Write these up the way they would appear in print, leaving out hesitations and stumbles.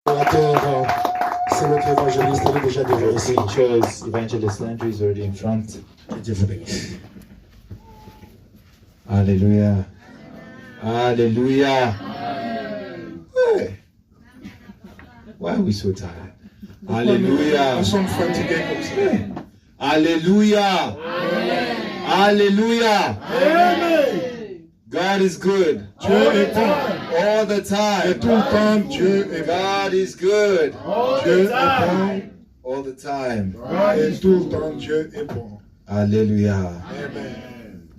L'orateur, c'est notre évangéliste, il est déjà devant ici. Preacher's evangelist Landry is already in front. Que Dieu vous bénisse. Alléluia. Alléluia. Hey. Why are we so tired? Alléluia. Nous sommes fatigués comme ça. Alléluia. Alléluia. God is good. Dieu est bon. All the Et time. tout le temps, Dieu est bon. God is good. Dieu est bon. All the time. Et tout le temps, Dieu est bon. Alléluia. Amen.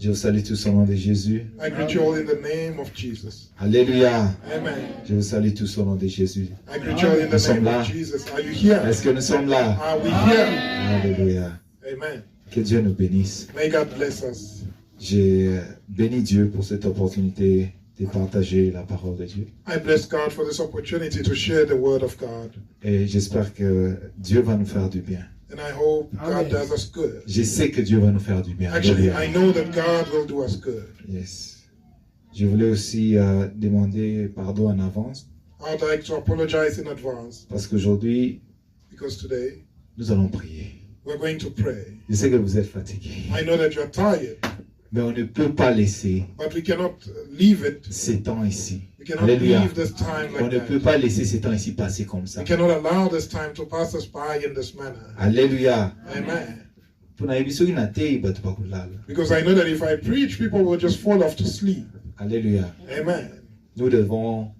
Je vous salue tous au nom de Jésus. I greet you all in the name of Jesus. Alléluia. Amen. Je vous salue tous au nom de Jésus. I greet you all in Nous the sommes name là. of Jesus. Are you here? Est-ce que nous sommes là? Are we here? Alléluia. Amen. Que Dieu nous bénisse. May God bless us. J'ai béni Dieu pour cette opportunité de partager la parole de Dieu. I bless God for this opportunity to share the word of God. Et j'espère que Dieu va nous faire du bien. And I hope God does us good. Je sais que Dieu va nous faire du bien. Actually, Alléluia. I know that God will do us good. Yes. Je voulais aussi demander pardon en avance I'd like to apologize in advance parce qu'aujourd'hui, because today nous allons prier. we're going to pray. Je sais que vous êtes fatigués, I know that you're tired, mais on ne peut pas laisser but we cannot leave it. ces temps ici. We cannot Alléluia. leave this time On like ne peut that. pas laisser ces temps ici passer comme ça. We cannot allow this time to pass us by in this manner. Alléluia. Amen. Because I know that if I preach, people will just fall off to sleep. Alléluia. Amen. Nous devons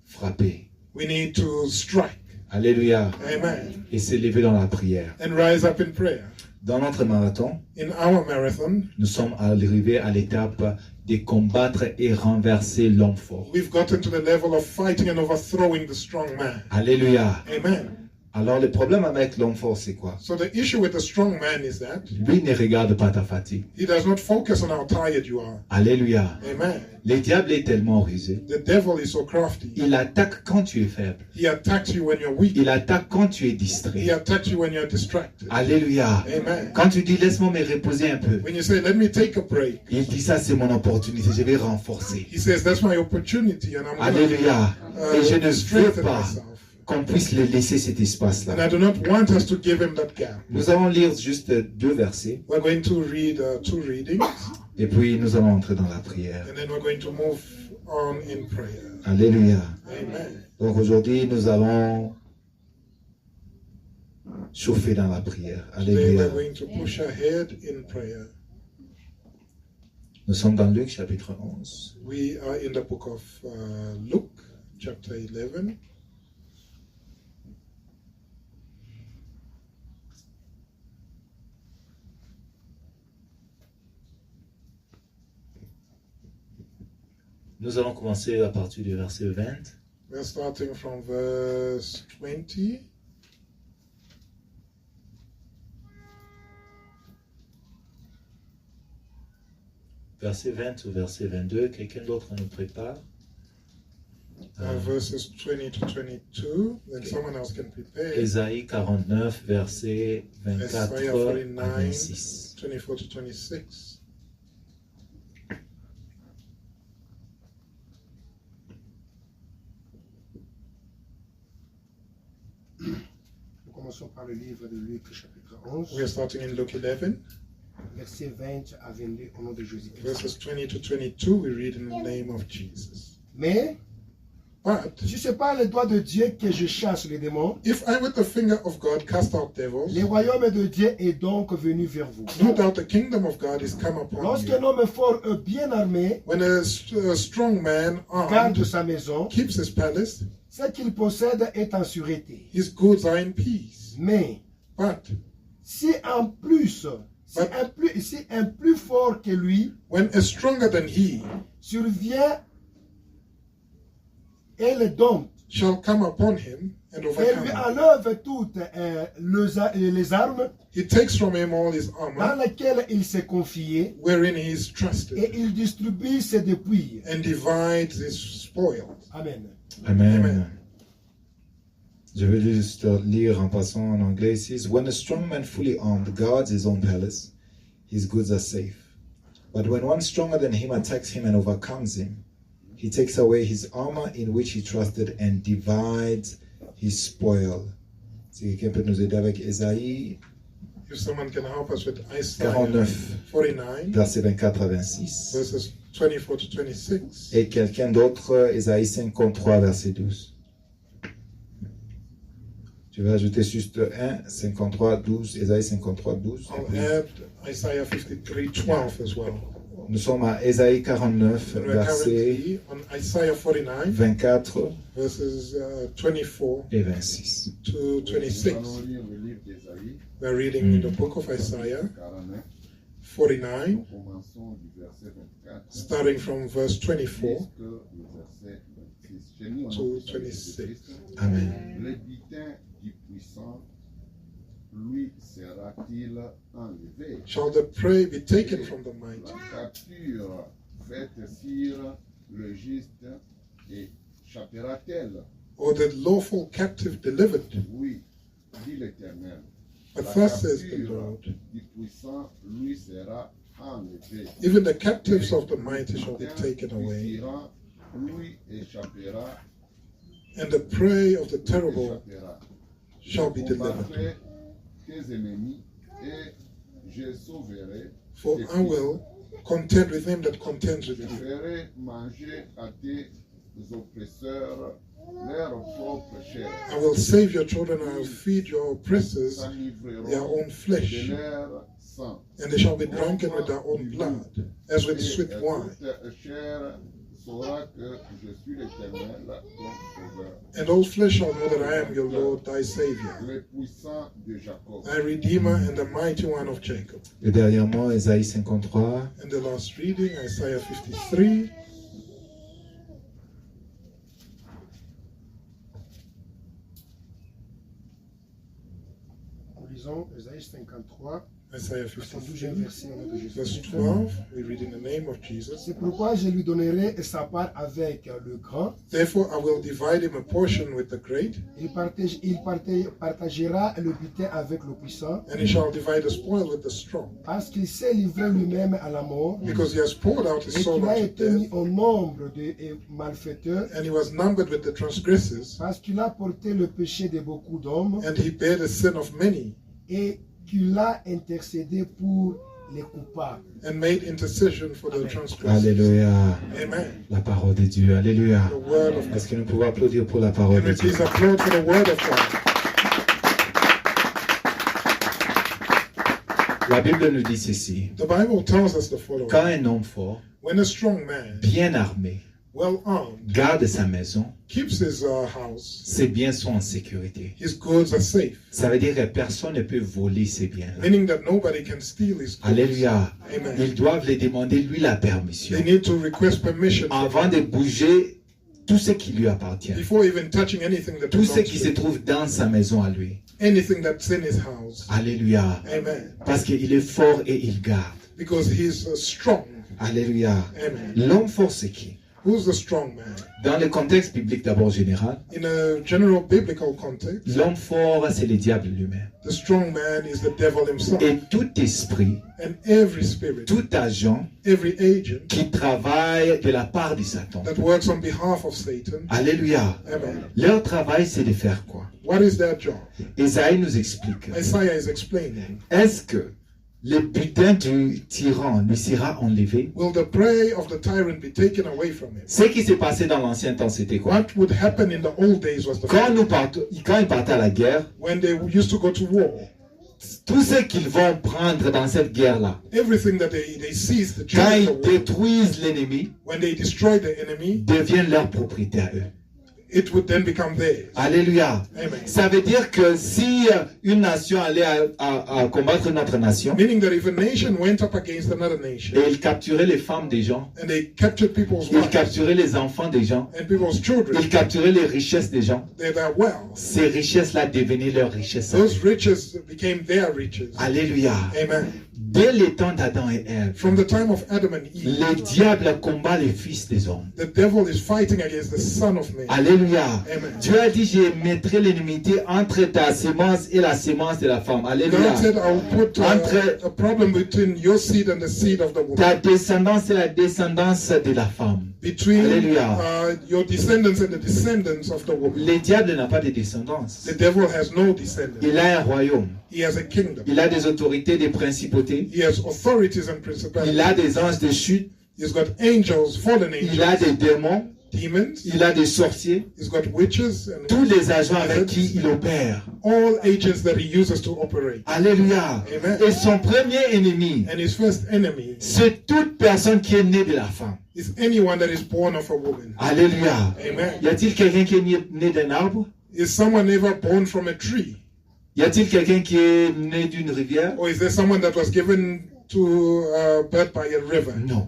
frapper. We need to strike. Alléluia. Amen. Et s'élever dans la prière. And rise up in prayer. Dans notre marathon, In our marathon, nous sommes arrivés à l'étape de combattre et renverser l'homme fort. we've gotten to the level of fighting and overthrowing the strong man. Alléluia. Amen. Alors le problème avec l'homme fort, c'est quoi? So the issue with the strong man is that Lui ne regarde pas ta fatigue. he does not focus on how tired you are. Alléluia. Amen. Le diable est tellement rusé. The devil is so crafty. Il attaque quand tu es faible. He attacks you when you're weak. Il attaque quand tu es He distrait. attacks you when you're distracted. Alléluia. Amen. Quand tu dis laisse-moi me reposer un peu, When you say, let me take a break, il dit ça c'est mon opportunité, je vais renforcer. he says, that's my opportunity and I'm going Alléluia. Et je ne to veux strengthen pas myself. qu'on puisse le laisser cet And espace-là. I do not want us to give him that gap. Nous allons lire juste 2 versets We're going to read 2 readings et puis nous allons entrer dans la prière. and then we're going to move on in prayer. Alléluia. Amen. Donc aujourd'hui nous allons chauffer dans la prière. Today Alléluia. we're going to push ahead in prayer. Nous sommes dans Luc chapitre 11. We are in the book of Luke, chapter 11. Nous allons commencer à partir du verset 20. We're starting from verse 20. Verset 20 ou verset 22. Quelqu'un d'autre nous prépare. Verses 20 to 22, then someone else can prepare. Ésaïe 49, verset 24 Isaiah à 49, 26. 24 to 26. Nous commençons par le livre de Luc, chapitre 11, We are starting in Luke 11, versets 20 à 22, au nom de Jésus-Christ. verses 20 to 22. We read in the name of Jesus. Mais, But si ce n'est pas le doigt de Dieu que je chasse les démons, if I with the finger of God cast out devils, le royaume de Dieu est donc venu vers vous. no doubt the kingdom of God is come upon Lorsqu'un you. homme fort et bien armé When a strong man garde armed sa maison, keeps his palace, ce qu'il possède est en sûreté. his goods are in peace. Mais, But si en plus, si un plus fort que lui when a stronger than he survient et le dompte, shall come upon him and et lui overcome him, enlève toutes les armes he takes from him all his dans armor, lesquelles il s'est confié, wherein he is trusted, et il distribue ses dépouilles. and divides his spoils. Amen. Amen. Amen. Je vais juste lire en passant en anglais. It says, when a strong man fully armed guards his own palace, his goods are safe. But when one stronger than him attacks him and overcomes him, he takes away his armor in which he trusted and divides He's spoiled. Si quelqu'un peut nous aider avec Ésaïe If someone can help us with Isaiah 49, 49, versets 24 à 26. verses 24 to 26. Et quelqu'un d'autre, Ésaïe 53, verset 12. Je vais ajouter juste 1, 53, 12, Ésaïe 53, 12. I'll add Isaiah 53, 12 as well. Nous sommes à Ésaïe 49, And we're versets currently on Isaiah 49, 24 verses 24 et 26. to 26. Nous allons lire le livre d'Ésaïe, We're reading in the book of Isaiah 49. 49, Nous commençons du verset 24 starting from verse 24 jusqu'au verset 26. J'ai mis en to nom du Seigneur 26. Jésus-Christ. Amen. Le butin du puissant, lui sera-t-il enlevé? Shall the prey be taken from the mighty, La capture faite sur le juste échappera-t-elle? or the lawful captive delivered? Oui, dit l'Éternel. But La thus says the capture Lord, du puissant lui sera enlevée. even the captives of the mighty shall be taken Le away, tyran lui échappera. and the prey of the terrible échappera. shall be Je delivered. combattrai tes ennemis et je sauverai. For tes I will contend with him that contends with Je you, ferai manger à tes oppresseurs leur propre chair. I will save your children, I will feed your oppressors their S'enivreront own flesh, de leur sang. and they shall be drunken with their own blood, as with Et sweet wine. toute chair saura que je suis l'Éternel, ton sauveur. And all flesh shall know that I am your Lord, thy Savior, Le puissant de Jacob. thy Redeemer and the mighty one of Jacob. Et dernièrement, Ésaïe 53, And the last reading, Isaiah 53. Nous lisons Ésaïe 53, Isaiah 12e 53, verset au nom de verse Jésus. 12. We read in the name of Jesus. C'est pourquoi je lui donnerai sa part avec le grand. Therefore, I will divide him a portion with the great, Partagera le butin avec le puissant, and he shall divide the spoil with the strong, parce qu'il s'est livré lui-même à la mort, because he has poured out his et soul qu'il a unto été mis death, au nombre des malfaiteurs, and he was numbered with the transgressors, parce qu'il a porté le péché de beaucoup d'hommes, and he bare the sin of many, et qu'il a intercédé pour les coupables. and made intercession for the transgressors. Alléluia, Amen. la parole de Dieu, Alléluia. The word of God. Est-ce que nous pouvons applaudir pour la parole Can de we Dieu? please applaud for the word of God? La Bible nous dit ceci. The Bible tells us the following. Quand un homme fort, When a strong man, bien armé, well armed, garde sa maison, keeps his house, ses biens sont en sécurité. his goods are safe, Ça veut dire que personne ne peut voler ses biens. meaning that nobody can steal his goods. Alléluia. Amen. Ils doivent les demander lui la permission They need to request permission from avant de him bouger tout ce qui lui appartient. before even touching anything that Tout ce belongs qui to se him. trouve dans sa maison à lui. Anything that's in his house. Alléluia. Amen. Parce qu'il est fort et il garde. Because he's strong. Alléluia. Amen. L'homme fort, c'est qui? Who's the strong man? Dans le contexte biblique d'abord général, In a general biblical context, l'homme fort, c'est le diable lui-même. the strong man is the devil himself. Et tout esprit, And every spirit, tout agent every agent qui travaille de la part du Satan. that works on behalf of Satan. Alléluia. Amen. Leur travail, c'est de faire quoi? What is their job? Isaïe nous explique. Isaiah is explaining. Est-ce que le butin du tyran lui sera enlevé? Will the prey of the tyrant be taken away from him? Ce qui s'est passé dans l'ancien temps, c'était quoi? What would happen in the old days was the Quand ils partaient à la guerre, when they used to go to war. tout ce qu'ils vont prendre dans cette guerre-là, Everything that they seized quand during ils the war, détruisent l'ennemi, when they destroyed the enemy, devient leur propriété à eux. it would then become theirs. Alléluia. Amen. Ça veut dire que si une nation allait à combattre notre nation Meaning that if a nation went up against another nation et ils capturaient les femmes des gens, and they captured people's ils wives capturaient les enfants des gens, and people's children, ils capturaient les richesses des gens, their wealth, ces richesses-là devenaient leurs richesses. à eux. those riches became their riches. Alléluia. Amen. Dès les temps d'Adam et Ève, From the time of Adam and Eve, le diable combat les fils des hommes. the devil is fighting against the son of man. Alléluia. Amen. Dieu a dit, je mettrai l'ennemité entre ta sémence et la sémence de la femme. Alléluia. God said, I will put Entre- a problem between your seed and the seed of the woman, Ta descendance et la descendance de la femme. between Alléluia. your descendants and the descendants of the woman. Le diable n'a pas de descendance. The devil has no descendants. Il a un royaume. He has a kingdom. Il a des autorités, des principautés. He has authorities and Il principalities. a des anges de chute. He's got angels, fallen Il a angels, des démons. demons. Il a des sorciers. He's got witches and Tous les agents avec qui il opère. all agents that he uses to operate. Alléluia. Amen. Et son premier ennemi, And his first enemy c'est toute personne qui est née de la femme. is anyone that is born of a woman. Alléluia. Amen. Y a-t-il quelqu'un qui est né d'un arbre? Is someone ever born from a tree? Y a-t-il quelqu'un qui est né d'une rivière? Or is there someone that was given to birth by a river? Non.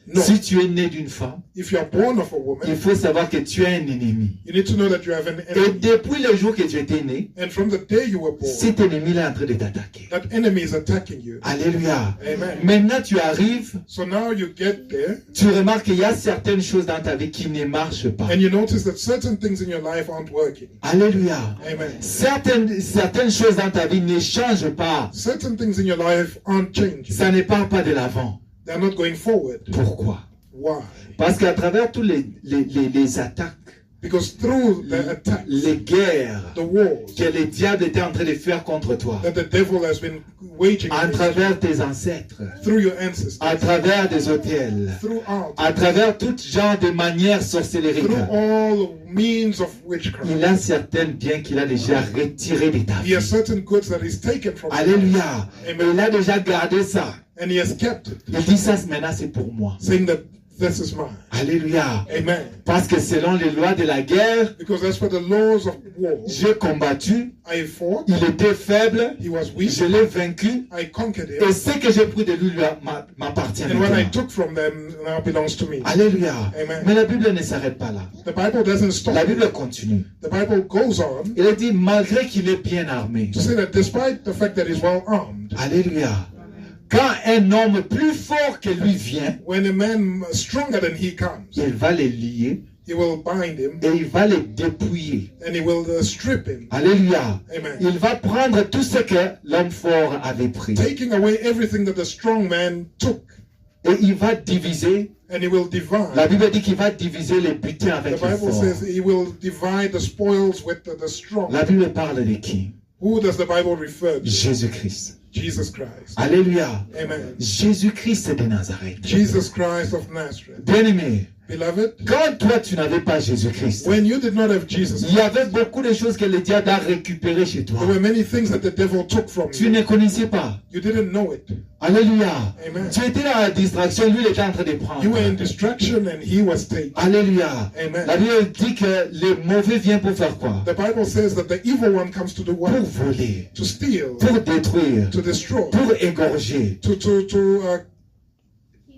No. Si tu es né d'une femme, If you are born of a il woman, faut savoir que tu as un ennemi. you need to know that you have an Et enemy. depuis le jour que tu étais né, And from the day you were born, cet ennemi-là est en train de t'attaquer. that enemy is attacking you. Alléluia. Amen. Maintenant, tu arrives, So now you get there tu remarques qu'il y a certaines choses dans ta vie qui ne marchent pas. and you notice that certain things in your life aren't working. Alléluia. Amen. Certaines choses dans ta vie ne changent pas. Certain things in your life aren't changing. Ça ne part pas de l'avant. They're not going forward. Pourquoi? Why? Parce qu'à travers tous les attaques, Because through the attacks, les guerres the wars que le diable était en train de faire contre toi, that the devil has been waging à against you, travers tes ancêtres, through your ancestors, à travers des hôtels, throughout, à travers tout genre de manières sorcellériques, through all means of witchcraft. il a certains biens qu'il a déjà retirés de ta He has vie. certain goods that he's taken from you, Alléluia. Amen. Il a déjà gardé ça. and he has kept it, Il dit ça maintenant c'est pour moi. saying that this is mine. Alléluia. Amen. Parce que selon les lois de la guerre, Because as for the laws of war, j'ai combattu, I fought, il était faible, he was weak, je l'ai vaincu, I conquered et him, ce que j'ai pris de lui m'appartient and what I maintenant. took from them now belongs to me. Alléluia. Amen. Mais la Bible ne s'arrête pas là. The Bible doesn't stop. La Bible continue. The Bible goes on Il a dit, malgré qu'il est bien armé. to say that despite the fact that he's well armed, Alléluia. Quand un homme plus fort que lui vient, when a man stronger than he comes, il va les lier he will bind him et il va les dépouiller. and he will strip him. Alléluia. Amen. Il va prendre tout ce que l'homme fort avait pris. Taking away everything that the strong man took, Et il va diviser. and he will divide. La Bible dit qu'il va diviser les butins The avec les Bible forts. says he will divide the spoils with the strong. La Bible parle de qui? Who does the Bible refer to? Jésus-Christ. Jesus Christ. Alléluia. Amen. Jésus-Christ de Nazareth. Jesus Christ of Nazareth. Bien-aimé, Beloved, quand toi tu n'avais pas Jésus-Christ, when you did not have Jesus, il y avait beaucoup de choses que le diable a récupérées chez toi. there were many things that the devil took from Tu you. ne connaissais pas. You didn't know it. Alléluia. Amen. Tu étais dans la distraction, lui il était en train de prendre. You were in distraction and he was taken. Alléluia. Amen. La Bible dit que le mauvais vient pour faire quoi? The Bible says that the evil one comes to do Pour what? voler, To steal, pour détruire, to destroy, pour égorger,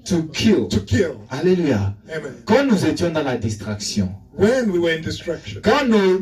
to kill. to kill. Alléluia. Amen. Quand nous étions dans la distraction, When we were in distraction, quand nos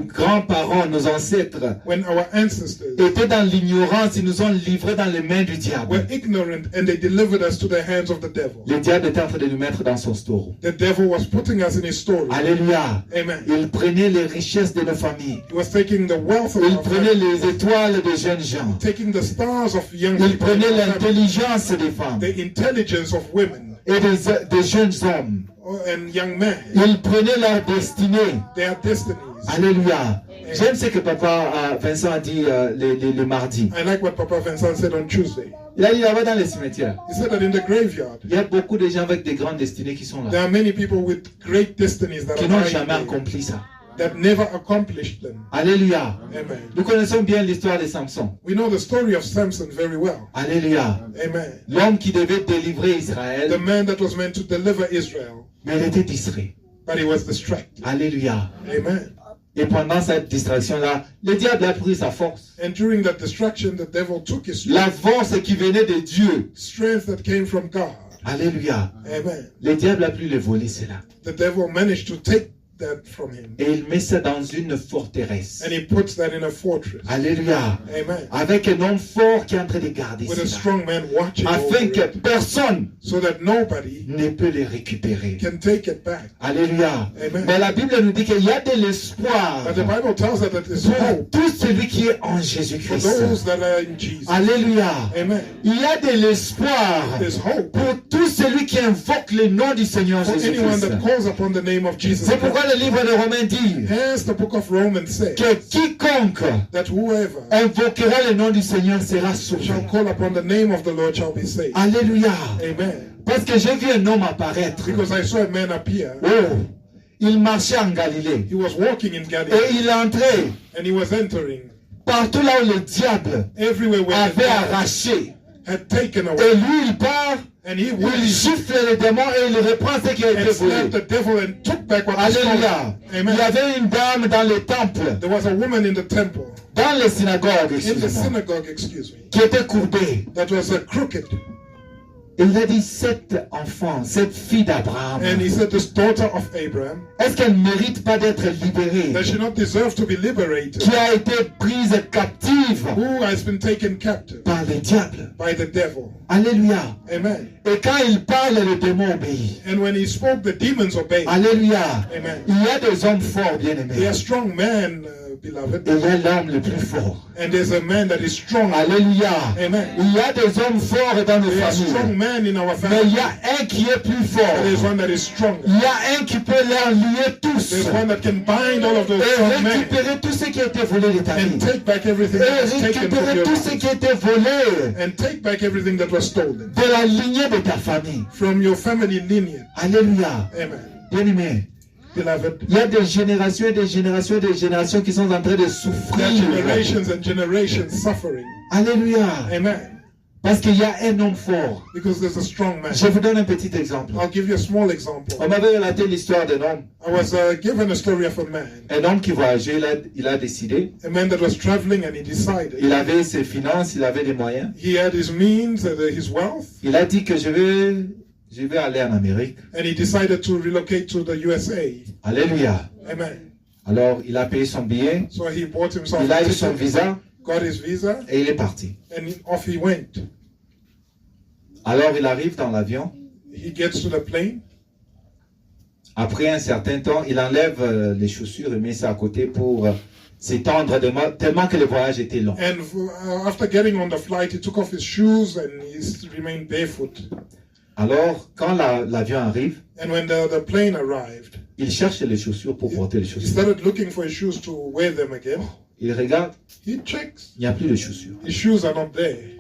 grands-parents, nos ancêtres when our ancestors étaient dans l'ignorance, ils nous ont livrés dans les mains du were diable. ignorant and they delivered us to the hands of the devil. Le diable était en train de nous mettre dans son store. The devil was putting us in his story. Alléluia. Amen. Il prenait les richesses de nos familles. He was taking the wealth of Il our prenait family, les étoiles des jeunes gens. taking the stars of young Il people, prenait in our family, l'intelligence des femmes the intelligence of women et des jeunes hommes. and young men, Il prenait leur destinée. their destinies. Alléluia. J'aime ce que papa Vincent a dit le mardi. I like what Papa Vincent said on Tuesday. Il a dit là-bas dans les cimetières. He said that in the graveyard, Il y a beaucoup de gens avec des grandes destinées qui sont there là, are many people with great destinies that qui are n'ont lying jamais there, accompli ça. that never accomplished them. Alléluia. Amen. Nous connaissons bien l'histoire de Samson. We know the story of Samson very well. Alléluia. Amen. L'homme qui devait délivrer The Israël, man that was meant to deliver Israel, mais il était distrait. but he was distracted. Alléluia. Amen. Et pendant cette distraction-là, le diable a pris sa force. And during that distraction, the devil took his La force qui venait de Dieu. strength that came from God. Alléluia. Amen. Le diable a pu le voler, cela. The devil managed to take that from him. Et il met ça dans une forteresse. And he puts that in a fortress. Alléluia. Amen. Avec un homme fort qui est en train de garder With a cela. strong man watching Afin over que it, personne so that nobody ne peut les récupérer. can take it back. Alléluia. Amen. Mais la Bible nous dit qu'il y a de l'espoir But the Bible tells us that there's pour hope tout celui qui est en for Jésus-Christ. those that are in Jesus. Alléluia. Amen. Il y a de l'espoir There's hope pour tout celui qui invoque le nom du Seigneur for anyone Jésus-Christ. that calls upon the name of Jesus C'est pourquoi Christ. le livre de Romains dit Hence the book of Romans says que quiconque that whoever invoquera le nom du Seigneur sera sauvé. shall call upon the name of the Lord shall be saved. Alléluia. Amen. Parce que j'ai vu un homme apparaître. Because I saw a man appear. Oh, il marchait en Galilée. He was walking in Et Galilee il entrait and he was entering partout là où le diable everywhere where the avait devil arraché. had taken Et away. lui, il part, And he il went gifle les démons et il reprend ce qui a été and slapped volé. the devil and took back what was Alléluia. stolen. Il Amen. y avait une dame dans le temple, There was a woman in the temple, dans les synagogues, in the excusez-moi, synagogue, excuse me, qui était courbée. that was crooked. Et il a dit, cette enfant, cette fille d'Abraham, And he said, this daughter of Abraham, est-ce qu'elle ne mérite pas d'être libérée? does she not deserve to be liberated? Qui a été prise captive Who has been taken captive par le diable. by the devil? Alléluia. Amen. Et quand il parle, le démon obéit. And when he spoke, the demons obeyed. Alléluia. Amen. Il y a des hommes forts, bien They aimés. are strong men, beloved. Et il y a l'homme le plus fort. And there's a man that is strong. Alléluia. Amen. Il y a des hommes forts dans nos There are strong familles. men in our Mais family. il y a un qui est plus fort. There is one that is stronger. Il y a un qui peut les lier tous. There's one that can bind all of those Et strong men récupérer tout ce qui a été volé de ta vie. and take back everything that was Et taken from récupérer your tout ce life. qui a été volé And take back everything that was stolen de la lignée de ta famille. from your family lineage. Alléluia. Amen. Bien aimé. Beloved, Il y a des générations et des générations et des générations qui sont en train de there are souffrir. generations and generations suffering. Alléluia. Amen. Parce qu'il y a un homme fort. Because there's a strong man. Je vous donne un petit exemple. I'll give you a small example. On m'avait relaté l'histoire d'un homme. I was given a story of a man. Un homme qui voyageait, il a décidé. A man that was traveling and he decided. Il avait ses finances, il avait des moyens. He had his means, his wealth, Il a dit que je vais aller en Amérique. and he decided to relocate to the USA. Alléluia. Amen. Alors, il a payé son billet, So he bought himself il a a eu son ticket, visa got his visa, et il est parti. and off he went. Alors, il arrive dans l'avion. He gets to the plane. Après un certain temps, il enlève les chaussures et met ça à côté pour s'étendre tellement que le voyage était long. And after getting on the flight, he took off his shoes and he remained barefoot. Alors, quand l'avion arrive, And when the plane arrived, il cherche les chaussures pour porter les he chaussures. started looking for his shoes to wear them again. Il regarde, He checks. il n'y a plus de chaussures. His shoes are not there.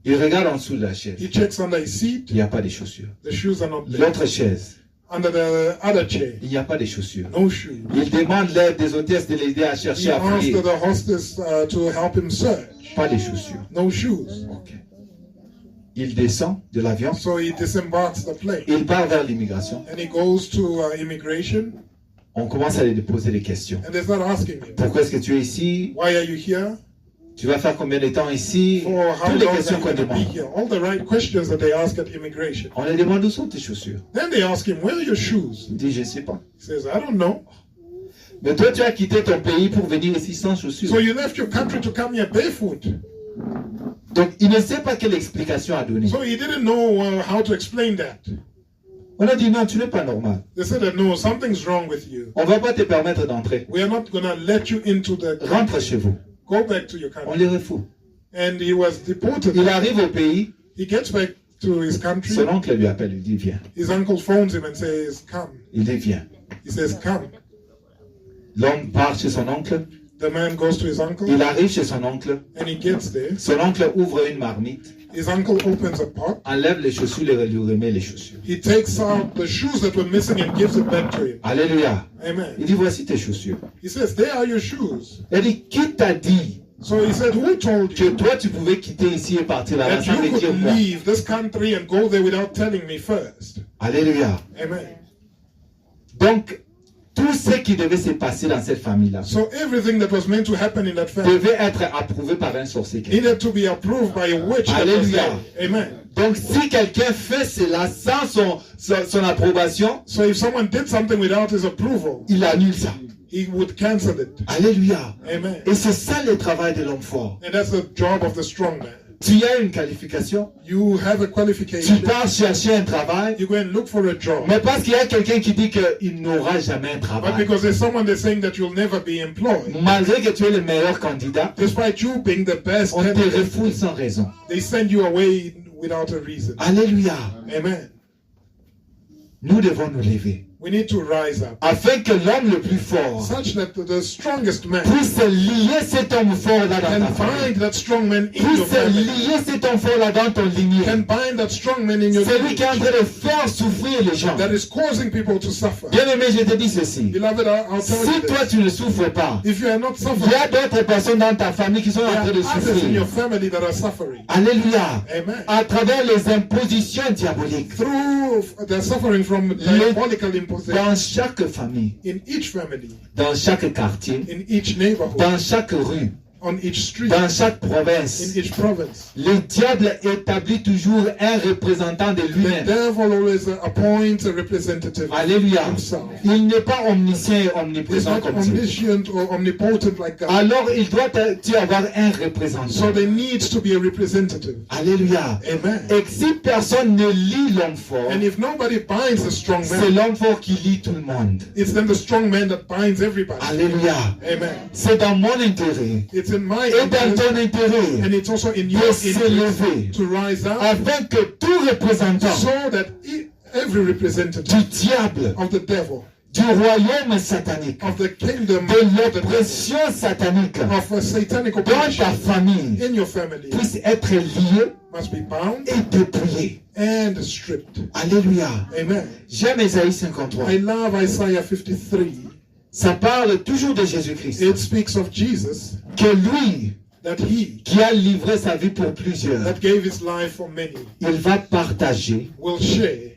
Il regarde en dessous de la chaise, He checks under his seat. il n'y a pas de chaussures. The shoes are not there. L'autre chaise, Under the other chair, il n'y a pas de chaussures. no shoes. Il demande l'aide des hôtesses de l'aider à He chercher à asked fouiller. the hostess to help him search. Pas de chaussures. No shoes. Ok. Il descend de l'avion, So he disembarks the plane. il part vers l'immigration. And he goes to immigration. On commence à lui poser des questions. And they start asking him, Pourquoi est-ce que tu es ici? why are you here? Tu vas faire combien de temps ici? For how Toutes les long are questions you qu'on going to be demande. here? All the right questions that they ask at immigration. On lui demande où sont tes chaussures. Then they ask him, where are your shoes? Il dit, je ne sais pas. He says, I don't know. Mais toi, tu as quitté ton pays pour venir ici sans So chaussures. you left your country to come here barefoot. Donc, il ne sait pas quelle explication à donner. So he didn't know how to explain that. On a dit, non, tu n'es pas normal. They said that, no, something's wrong with you. On ne va pas te permettre d'entrer. We are not going to let you into the Rentre country. chez vous. Go back to your On country. les refoule. And he was deported. Il arrive au pays. He gets back to his country. Son oncle lui appelle, lui dit, viens. His uncle phones him and says, come. Il dit, viens. He says, come. L'homme part chez son oncle. The man goes to his uncle Il arrive chez son oncle. and he gets there. Son oncle ouvre une marmite, His uncle opens a pot. enlève les chaussures et lui remet les chaussures. He takes out the shoes that were missing and gives it back to him. Alléluia. Amen. Il dit, voici tes chaussures. He says, there are your shoes. Il dit, qui t'a dit So he said, who told que you toi tu pouvais quitter ici et partir là-bas that sans me you dire could moi? leave this country and go there without telling me first? Alléluia. Amen. Donc, tout ce qui devait se passer dans cette famille-là So everything that was meant to happen in that family devait être approuvé par un sorcier. needed to be approved by a witch that was Hallelujah. there. Amen. Donc si quelqu'un fait cela sans son approbation, So if someone did something without his approval, il annule ça. he would cancel it. Alléluia. Amen. Et c'est ça le travail de l'homme fort. And that's the job of the strong man. Tu as une qualification, You have a tu qualification. pars chercher un travail, You go and look for a job. mais parce qu'il y a quelqu'un qui dit qu'il n'aura jamais un But travail. because there's someone that's saying that you'll never be employed, Malgré que tu es le meilleur candidat, despite you being the best on te candidate, refoule sans raison. they send you away without a reason. Alléluia. Amen. Nous devons nous lever. We need to rise up Afin que l'homme le plus fort such that the strongest man puisse lier cet homme fort là dans can ta famille. bind that strong man in your Puisse family. lier cet homme fort là dans ton lignée. Can bind that strong man in your C'est lui qui est en lineage train de faire souffrir les gens. that is causing people to suffer. Bien-aimé, je te dis ceci. Beloved, I'll tell you Si toi this. tu ne souffres pas, If you are not il y suffering, a d'autres personnes dans ta famille qui sont en there train are de others in your souffrir. family that are suffering. Alléluia. Amen. À travers les impositions diaboliques. They're suffering from diabolical imposition Dans chaque famille, in each family, dans chaque quartier, in each neighborhood, dans chaque rue, on each street, dans chaque in province, each province. le diable établit toujours un représentant de The lui-même. devil always appoints a representative Alléluia. himself. Il n'est pas omniscient et He's omniprésent not comme Dieu. omniscient or omnipotent like God. Alors il doit y avoir un So représentant. there needs to be a representative. Alléluia. Amen. Et si personne ne lit l'homme fort, And if nobody binds the strong c'est man, l'homme fort qui lit tout le monde. it's then the strong man that binds everybody. Alléluia. Amen. C'est dans mon intérêt It's in my et dans interest, ton intérêt and it's also in your de interest s'élever to rise up afin que tout représentant so that every representative du diable, of the devil, du royaume satanique, of the kingdom, de l'oppression satanique of a satanic dans oppression ta famille in your family puisse être lié must be bound et dépouillé. and stripped. Alléluia. Amen. J'aime Ésaïe 53. I love Isaiah 53. Ça parle toujours de Jésus-Christ. It speaks of Jesus, Que lui, that he qui a livré sa vie pour plusieurs, that gave his life for many il va partager. will share.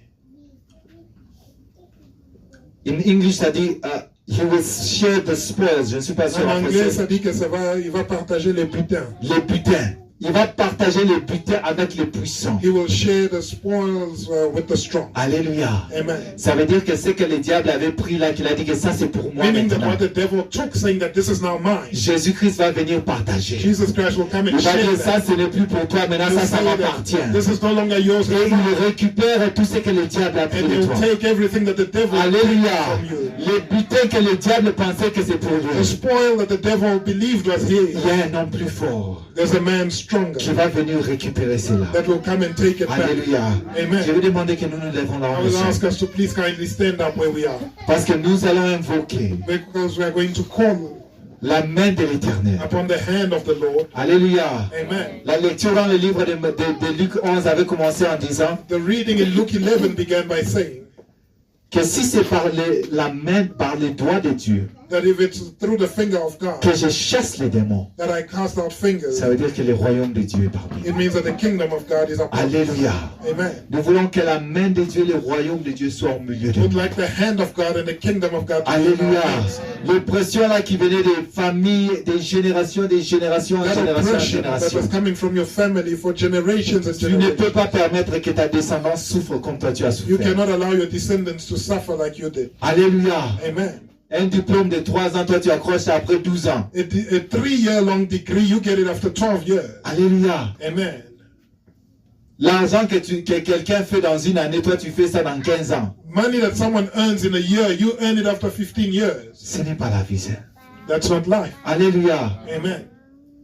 In English, ça dit, he will share the spoils. Je ne suis pas sûr. En en anglais, français. ça dit que il va partager les butins. Les butins. Il va partager les butins avec les puissants. He will share the spoils with the strong. Alléluia. Amen. Ça veut dire que ce que le diable avait pris là, qu'il a dit que ça c'est pour moi Meaning that maintenant. what the devil took, saying that this is now mine. Jésus-Christ va venir partager. Jesus Christ will come and Il va share dire ça that. ce n'est plus pour toi, maintenant He'll ça say m'appartient. that this is no longer yours, Et il récupère tout ce que le diable a pris and de he'll toi. take everything that the devil took Alléluia. from you. Les butins que le diable pensait que c'est pour The lui. spoil that the devil believed was his. Il y a un homme plus fort There's a man stronger qui va venir récupérer cela. that will come and take it back. Alléluia. Amen. Je vais demander que nous nous lèvons là I où will nous ask sommes. us to please kindly stand up where we are, Parce que nous allons invoquer because we are going to call la main de l'Éternel. upon the hand of the Lord. Alléluia. Amen. La lecture dans le livre de Luc 11 avait commencé en disant The reading in Luke 11 began by saying que si c'est par la main, par les doigts de Dieu, that if it's through the finger of God que je chasse les démons, that I cast out fingers, ça veut dire que le royaume de Dieu est parmi nous. it means that the kingdom of God is upon us. Alléluia. Amen. Nous voulons que la main de Dieu, le royaume de Dieu soit au milieu de Would nous. like the hand of God and the kingdom of God to be in Alléluia. our midst. L'oppression là qui venait des familles, des générations en That génération en oppression that was génération. coming from your family for generations and Tu ne peux generations. pas permettre que ta descendance souffre comme toi tu as You souffert. cannot allow your descendants to suffer like you did. Alléluia. Amen. Un diplôme de 3 ans, toi tu accroches ça après 12 ans. A 3-year-long degree, you get it after 12 years. Alléluia. Amen. L'argent que quelqu'un fait dans une année, toi tu fais ça dans 15 ans. Money that someone earns in a year, you earn it after 15 years. Ce n'est pas la vie, ça. That's not life. Alléluia. Amen.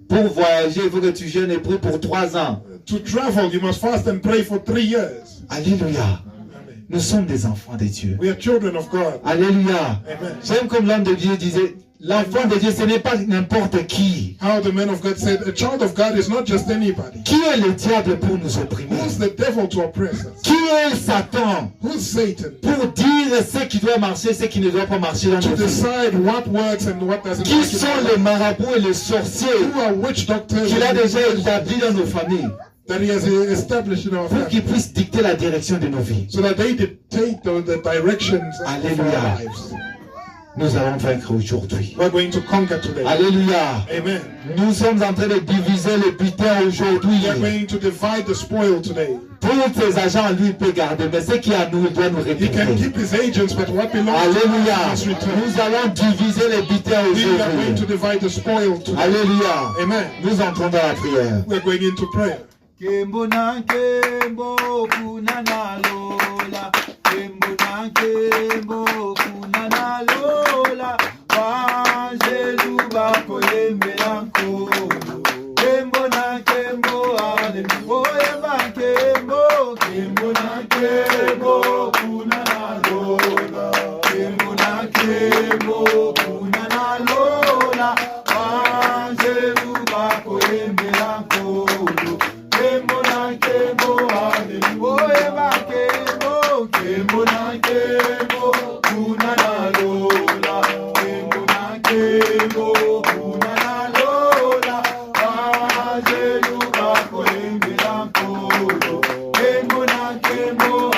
Pour voyager, il faut que tu jeûnes et pries pour 3 ans. To travel, you must fast and pray for 3 years. Alléluia. Amen. Nous sommes des enfants de Dieu. We are children of God. Alléluia. Amen. J'aime comme l'homme de Dieu disait, l'enfant de Dieu, ce n'est pas n'importe qui. How the man of God said, a child of God is not just anybody. Qui est le diable pour nous opprimer? Who's the devil to oppress us? Qui est Satan Who's Satan? pour dire ce qui doit marcher, ce qui ne doit pas marcher dans To nos vies? decide what works and what doesn't Qui work. sont les marabouts et les sorciers Who are witch doctors qu'il a déjà établis dans nos familles that he has established in our pour qu'ils family puissent dicter la direction de nos vies? so that they dictate the directions of Alléluia. our lives? Nous allons vaincre aujourd'hui. We're going to conquer today. Alléluia. Amen. Nous sommes en train de diviser le butin aujourd'hui. We are going to divide the spoil today. Tous ses agents, lui, il peut garder, mais ce qui est à nous, il doit nous He can récupérer. keep his agents, but what belongs to him Alléluia. must return. Nous allons diviser les butins We are going to aujourd'hui. divide the spoil today. Alléluia. Amen. Nous entrons dans la prière. We are going into prayer. Kembo na kembo kunana lola, kembo na kembo kunana lola, wangelu bako yembe lanko. Kembo na kembo ale, oye ba kembo, kembo na kembo kunana lola, kembo na kembo kunana lola, wangelu bako yembe lanko. Kembo na kembo, oye ba kembo, kembo na kembo, kunana lola, kembo na kembo, kunana lola, ajelu bako yembe lankolo. Kembo na kembo,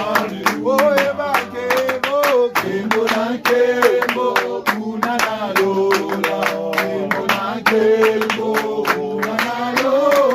oye ba kembo, kembo na kembo, kunana lola, kembo na kembo, kunana lola.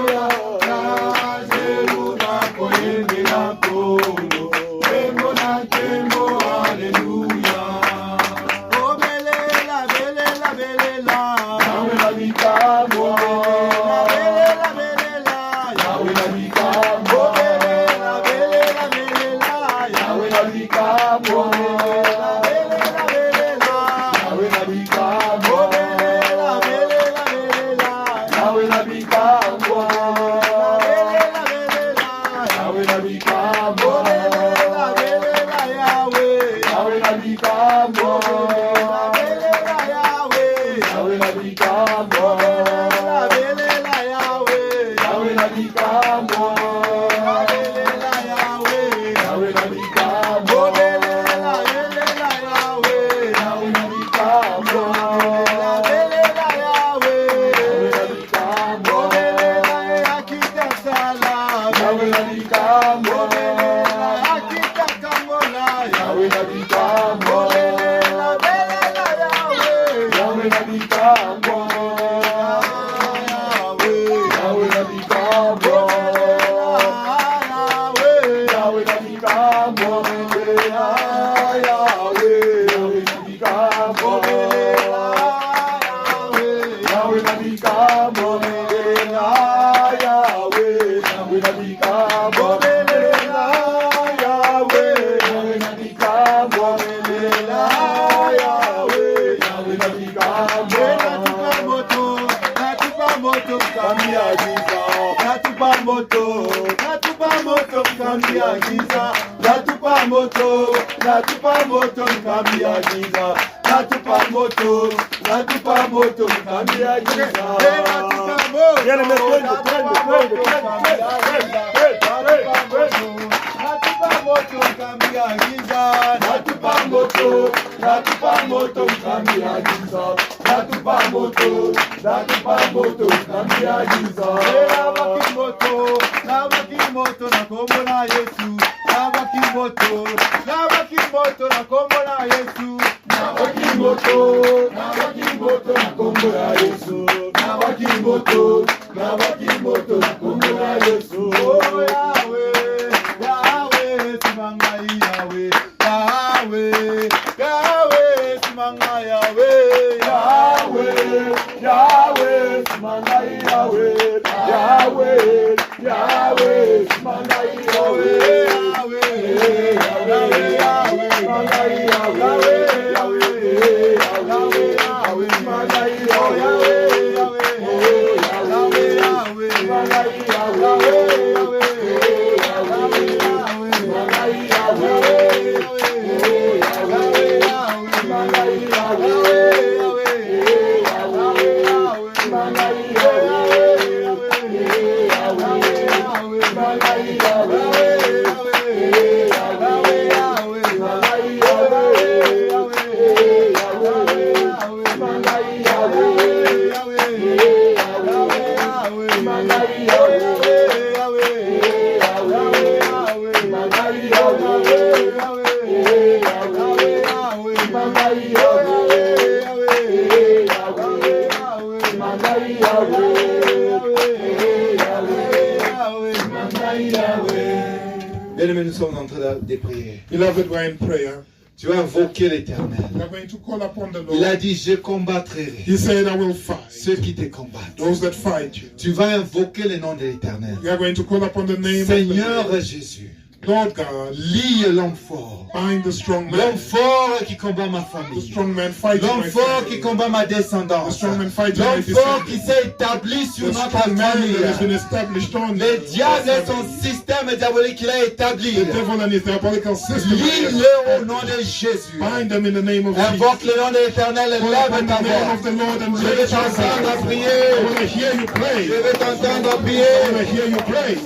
Bien-aimés, nous sommes en train de prier. Beloved, we're in prayer. Tu vas invoquer l'Éternel. We're going to call upon the Il a Lord. dit, je combattrai He said, I will fight ceux qui te combattent. those that fight you. Tu vas invoquer le nom de l'Éternel. We are going to call upon the name Seigneur of the Jésus, Lord God. lie l'homme fort. Bind the strong man. L'homme fort qui combat ma The famille. strong man fighting L'homme my fort family. qui combat ma descendance. The strong man fighting my L'homme fort qui descendants. s'est établi sur The notre strong man famille. that has been established on Le diable et the son système diabolique qu'il a établi. devil and his diabolical system. Lie-le au nom de Jésus. Bind them in the name of Invoque Jesus. le nom de l'Éternel et Call lève upon ta the name voix. of the Lord and Je vais raise your t'entendre voice. prier. I want to hear you pray. Je vais t'entendre I prier. want to hear you pray.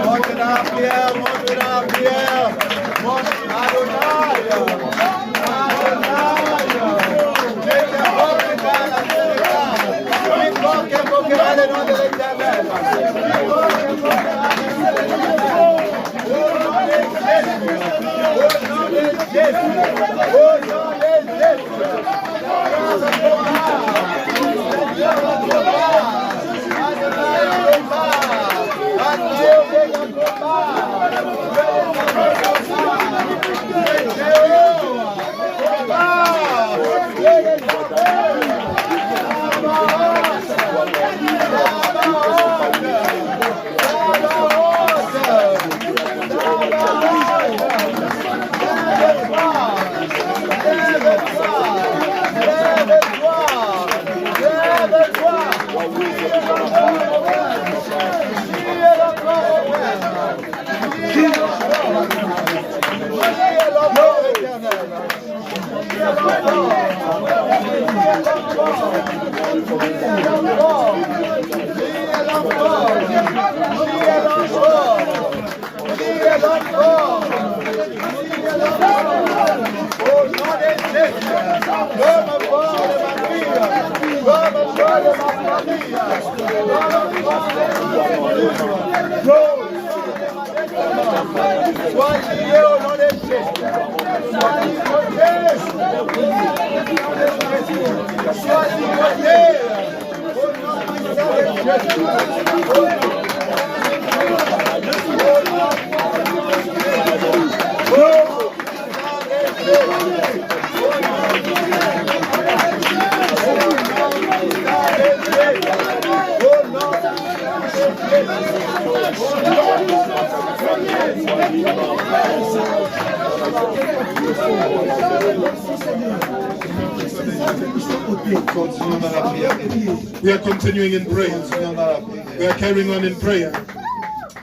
Monte dans la prière, monte dans la prière. Monte Adonai. Quiconque invoquera le nom de l'Éternel. Continuons dans la prière. We are continuing in prayer. Continuons dans la prière. We are carrying on in prayer.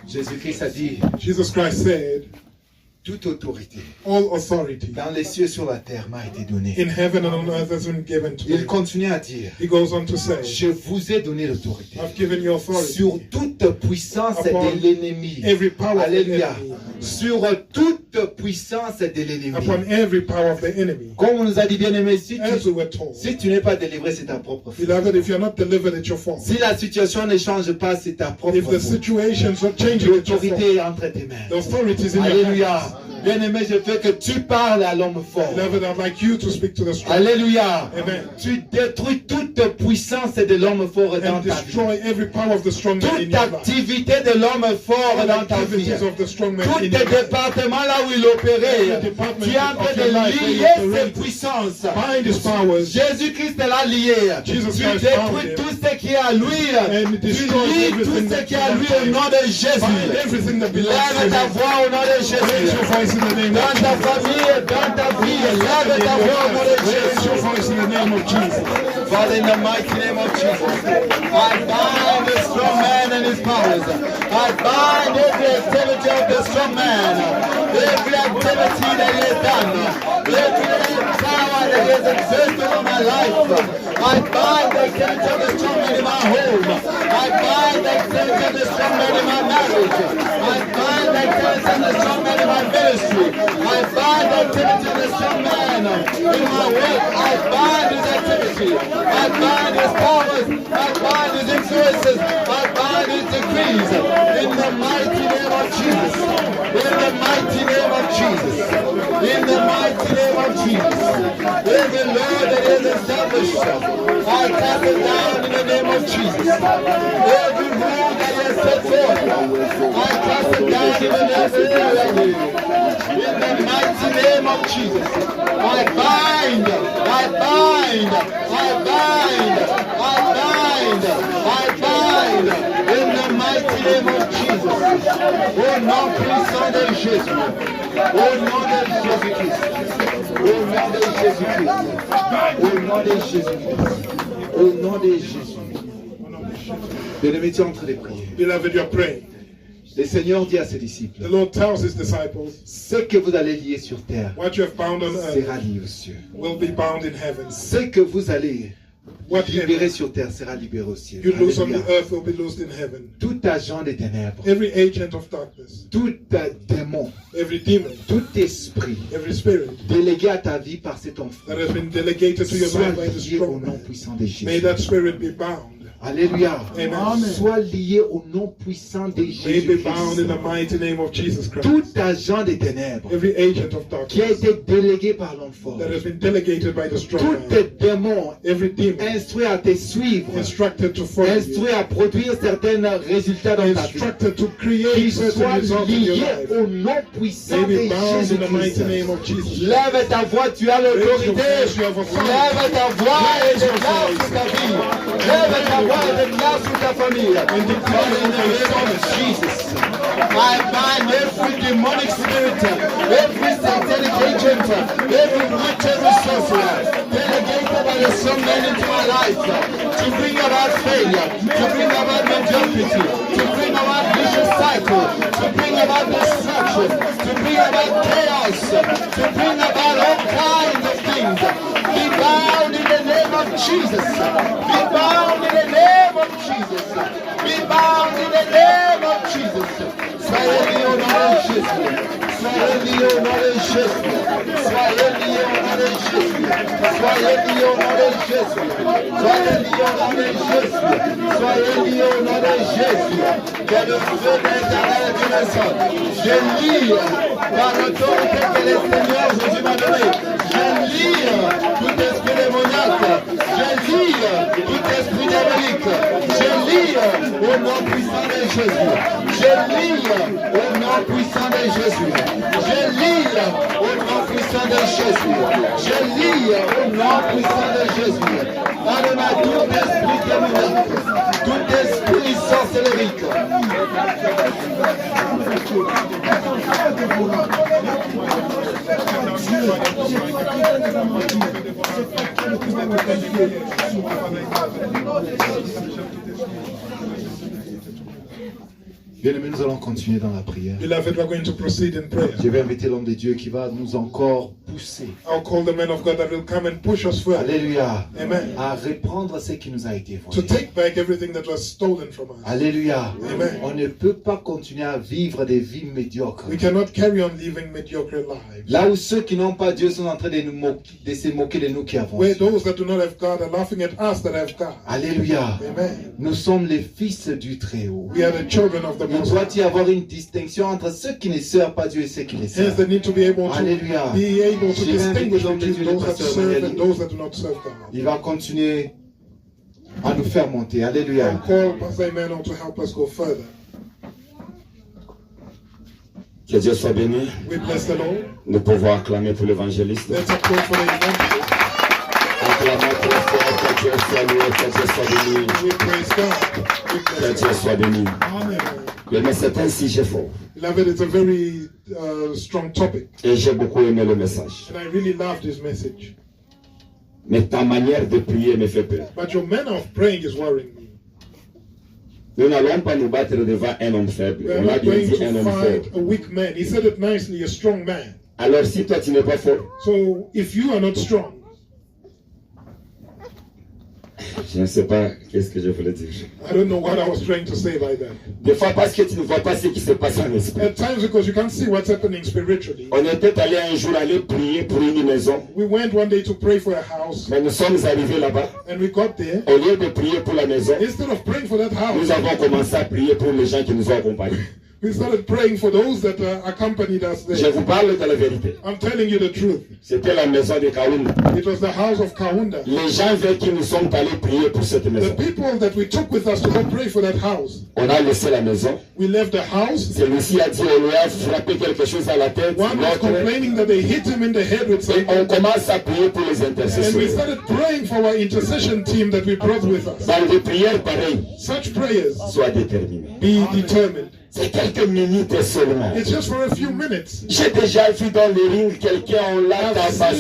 Jésus-Christ a dit, Jesus Christ said, toute autorité all authority dans les cieux et sur la terre m'a été donnée. in heaven and on earth has been given to Il me. continue à dire, He goes on to say, je vous ai donné l'autorité I've given you authority sur toute puissance Upon de l'ennemi. every power of the Alléluia. enemy. Sur toute puissance de l'ennemi. Upon every power of the enemy. Comme on nous a dit, bien-aimé, As we were told. si tu n'es pas délivré, c'est ta propre faute. Beloved, if you're not delivered, it's your fault. Si la situation ne change pas, c'est ta propre If the faute. situation's not changing, it's your fault. L'autorité est entre tes mains. The authority is in your Alléluia. hands. Bien-aimé, je veux que tu parles à l'homme fort. Beloved, I'd like you to speak to the strong Alléluia. Amen. Tu détruis toute puissance de l'homme fort dans and ta vie. destroy every power of the strong man in Toute your life. activité de l'homme fort All dans ta vie. activities of the strong man Tous in tes your life. départements là où il opérait. Every department Tu es en of train your de life where you lier ses operate. puissances. Bind his powers. Jésus-Christ l'a lié. Jesus Tu Christ détruis bound him. tout ce qui est à lui. And Tu destroy lis everything tout ce that qui est à lui au nom de Jésus. Bind everything that belongs to Lève ta him. voix au nom de Raise your Jésus. voice in the name Dans of ta Jesus. famille, dans ta vie, lève ta voix au nom de Raise your Jésus. voice in the name of Jesus. Father, in the mighty name of Jesus, I bind the strong man and his powers. I bind every activity of the strong man, every activity that he has done, every power that he has exerted on my life. I bind the activity of the strong man in my home. I bind the activity of the strong man in my marriage. I bind the activity of the strong man in my ministry. I bind the activity of the strong man in my work. I bind his activity. I bind his powers. I bind his influences. I bind his decrees. In the mighty name of Jesus. In the mighty name of Jesus. In the mighty name of Jesus. Every law that is established, I cast it down in the name of Jesus. Every rule that is set forth, I cast it down in the name of Jesus. In the mighty name of Jesus, I bind, I bind, I bind, I bind, I bind, in the mighty name of Jesus. Au nom puissant de Jésus, au nom de Jésus-Christ, au nom de Jésus-Christ, au nom de Jésus-Christ, au nom de Jésus. Bien-aimés, tu es en train de prier. Beloved, you are praying. Le Seigneur dit à ses disciples, The Lord tells his disciples, ce que vous allez lier sur terre what you have bound on earth sera lié aux cieux. will be bound in heaven. Ce que vous allez libérer Whatever sur terre sera libéré au ciel. you loose on Alléluia. the earth will be loosed in heaven. Tout agent des ténèbres, Every agent of darkness, tout démon, every demon, tout esprit every spirit délégué à ta vie par cet enfant, that has been delegated to your soit life by the lié au strong nom man, puissant de may Jésus. that spirit be bound. Alléluia. Amen. Soit lié au nom puissant de May be bound in Jésus. the mighty name of Jesus Christ. Tout agent des ténèbres Every agent of qui a darkness été délégué par l'homme fort, that has been delegated by the strong tout man, démon every demon instruit à te suivre, instructed to follow you, instruit à produire certains résultats dans ta vie, instructed to create qu'il certain soit results in your lié life, au nom puissant may de be bound in the mighty Jésus-Christ. name of Jesus. Lève ta voix, tu as l'autorité. Lève ta voix et déclare sur ta vie. Lève ta voix et déclare sur ta famille. In the name of Jesus, I bind every demonic spirit, every satanic agent, every witch, every sorcerer, delegated by the strong man into my life, to bring about failure, to bring about mediocrity, to bring about vicious cycle, to bring about destruction, to bring about chaos, to bring about all kinds of things. Be bound in the name of Jesus. Be bound in the name of Jesus. Be bound in the name of Jesus. Soyez liés au nom de Jésus. Soyez liés au nom de Jésus. Soyez liés au nom de Jésus. Soyez liés au nom de Jésus. Soyez liés au nom de Jésus. Soyez liés au nom de Jésus. Que le feu de l'Éternel te descende. Je lis par l'autorité que le Seigneur Jésus m'a donnée. Je lis tout esprit démoniaque. Je lis tout esprit diabolique. Je lis au nom puissant de Jésus. Je lis au nom puissant de Jésus. Je lis au nom puissant de Jésus. Je lis au nom puissant de Jésus. Alléluia, tout esprit démoniaque, tout esprit sorcellerique. Bien-aimés, nous allons continuer dans la prière. Beloved, we're going to proceed in prayer. Je vais inviter l'homme de Dieu qui va nous encore pousser. I'll call the man of God that will come and push us further. Alléluia. Amen. À reprendre ce qui nous a été To volé. take back everything that was stolen from us. Alléluia. Amen. On ne peut pas continuer à vivre des vies médiocres. We cannot carry on living mediocre lives. Là où ceux qui n'ont pas Dieu sont en train de se moquer de nous qui avons. Where those that do not have God are laughing at us that have God. Alléluia. Amen. Nous sommes les fils du Très-Haut. We are the children of the Il Most doit High. y avoir une distinction entre ceux qui ne servent pas Dieu et ceux qui les Hence, servent. they need to be able to Alléluia. be able to Je vais inviter distinguish l'homme de between Dieu, le those that pasteur serve Emmanuel. and those that do not serve God. Il va continuer à nous faire monter. I'll Alléluia. call Pastor Emmanuel to help us go further. Que Dieu soit béni. We bless the Lord. Nous pouvons acclamer pour l'évangéliste. Let's applaud for the evangelist. Acclamons très fort. Que Dieu soit loué. Que Dieu soit béni. We praise God. We Que bless Dieu God. soit béni. Amen. Mais c'est un sujet fort. Beloved, it's a very strong topic. Et j'ai beaucoup aimé le message. And I really loved his message. Mais ta manière de prier me fait peur. But your manner of praying is worrying me. Nous n'allons pas nous battre devant un homme faible. We are On a not bien going dit un to homme fight fort. a weak man. He said it nicely, a strong man. Alors si toi tu n'es pas fort, So if you are not strong, je ne sais pas qu'est-ce que je voulais dire. I don't know what I was trying to say by that. Des fois parce que tu ne vois pas ce qui se passe en esprit. At times because you can't see what's happening spiritually. On était allé un jour aller prier pour une maison. We went one day to pray for a house Mais nous sommes arrivés là-bas. and we got there. Au lieu de prier pour la maison, Instead of praying for that nous house, avons commencé à prier pour les gens qui nous ont accompagnés. We started praying for those that accompanied us Je there. vous parle de la vérité. I'm telling you the truth. C'était la maison de Kaounda. It was the house of Kaunda. Les gens vers qui nous sommes allés prier pour cette The maison. people that we took with us to go pray for that house. On a laissé la maison. We left the house. Celui-ci a dit on lui a frappé quelque chose à la tête. One was L'autre. complaining that they hit him in the head with Et something. on commence à prier pour les And we intercesseurs. started praying for our intercession team that we brought with us. Dans des prières pareilles, Such prayers, sois déterminé. be determined. C'est quelques minutes seulement. It's just for a few minutes. J'ai déjà vu dans le ring quelqu'un, on l'a tabassé,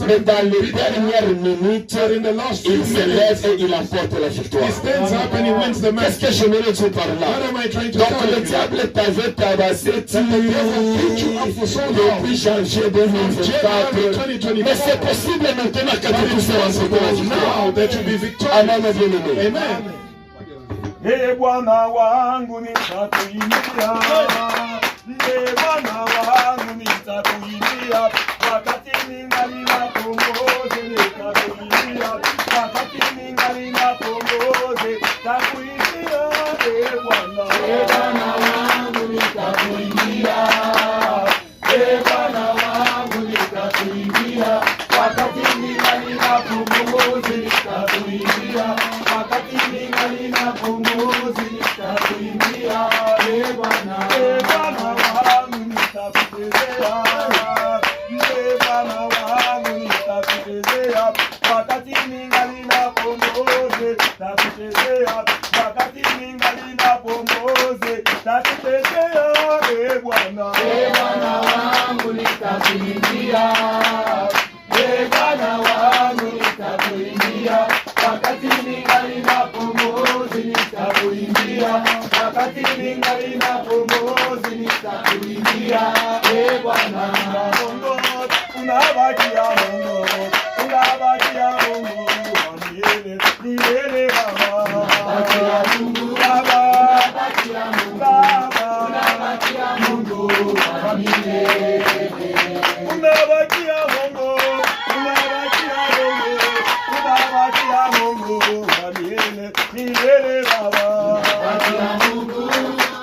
mais dans les dernières minutes, But in the last few il se minutes, lève et il emporte la victoire. he stands up and he wins the Qu'est-ce match. que je me dire par What là? am I trying to Donc tell le you? diable t'avait tabassé depuis janvier 2024. Mais c'est possible maintenant que tu puisses remporter la Now victoire. that you be victorious. Amen, bien-aimé. Amen. Ee Bwana wangu nitakuimbia, Ee Bwana wangu nitakuimbia, wakati ningali na Kombozi nitakuimbia, wakati ningali na Kombozi nitakuimbia, Ee Bwana wangu nitakuimbia, Ee Bwana wangu nitakuimbia, wakati ningali na Kombozi nitakuimbia, wakati ningali na Kombozi nitakuimbia, Ee Bwana wangu nitakuchezea, Ee Bwana wangu nitakuchezea, wakati ningali na Kombozi nitakuchezea, wakati ningali na Kombozi nitakuchezea, Ee Bwana wangu nitakuimbia, Ee Bwana wangu nitakuimbia, wakati ningali na Kombozi nitakuimbia, wakati ningali na Kombozi nitakuimbia, Ee Bwana Mungu, unabakia Mungu, unabakia Mungu wa milele Baba, unabakia Mungu Baba, unabakia Mungu Baba, unabakia Mungu wa milele, unabakia Mungu, unabakia Mungu, unabakia Mungu wa milele Baba, unabakia Mungu,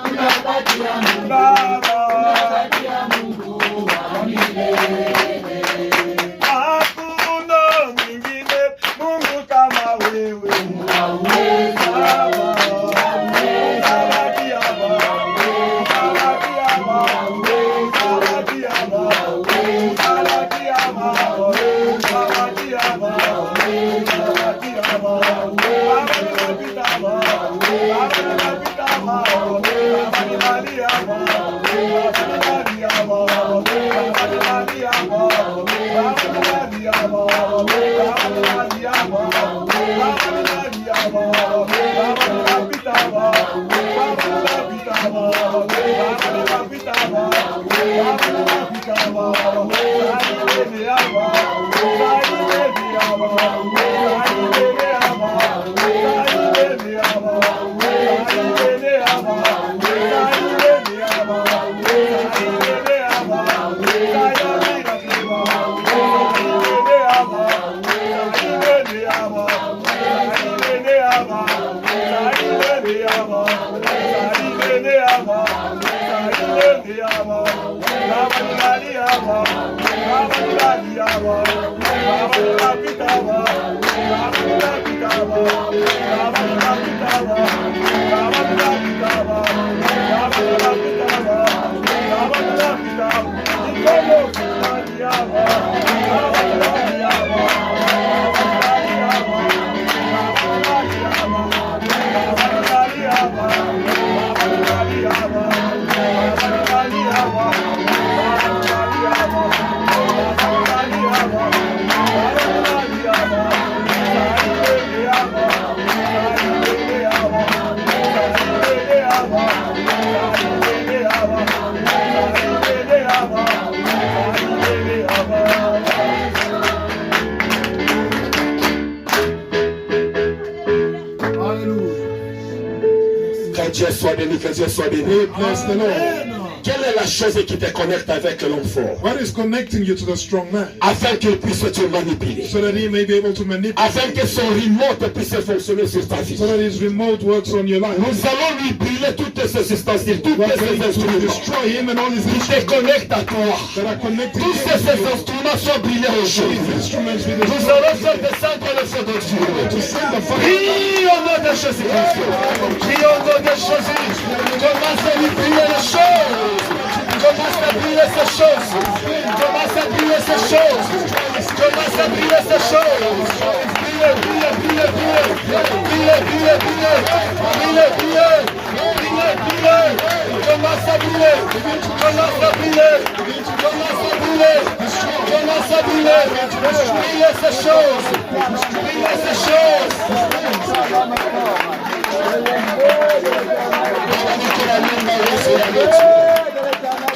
unabakia Mungu Baba, unabakia Mungu wa milele. Hakuna mwingine Mungu kama wewe, unaweza Baba, unabakia Baba, unabakia Baba, unabakia Baba, unabakia Baba, unabakia Que Dieu soit béni, que Dieu soit béni. Bless the Lord. Quelle est la chose qui te connecte avec l'homme fort? What is connecting you to the strong man? Afin qu'il puisse te manipuler. So that he may be able to manipulate. Afin que son remote puisse fonctionner sur ta vie. So that his remote works on your life. Nous allons lui brûler toutes ces ustensiles, toutes ces instruments Destroy him and all his qui te connectent à toi. that are connected Tous to ces instruments sont brûlés aujourd'hui. instruments be Nous destroyed. allons faire descendre le feu de Dieu. To send the fire. Prie au nom de Jésus-Christ. Prie au nom de Jésus. Commence à lui brûler les choses. Commence à brûler ces choses. Commence à brûler ces choses. Commence à brûler ces choses. Brûle, brûle, brûle, brûle. Brûle, brûle, brûle. Brûle, brûle. Brûle, brûle. Commence à brûler. Commence à brûler. Commence à brûler. Commence à brûler. Brûle ces choses. Brûle ces choses.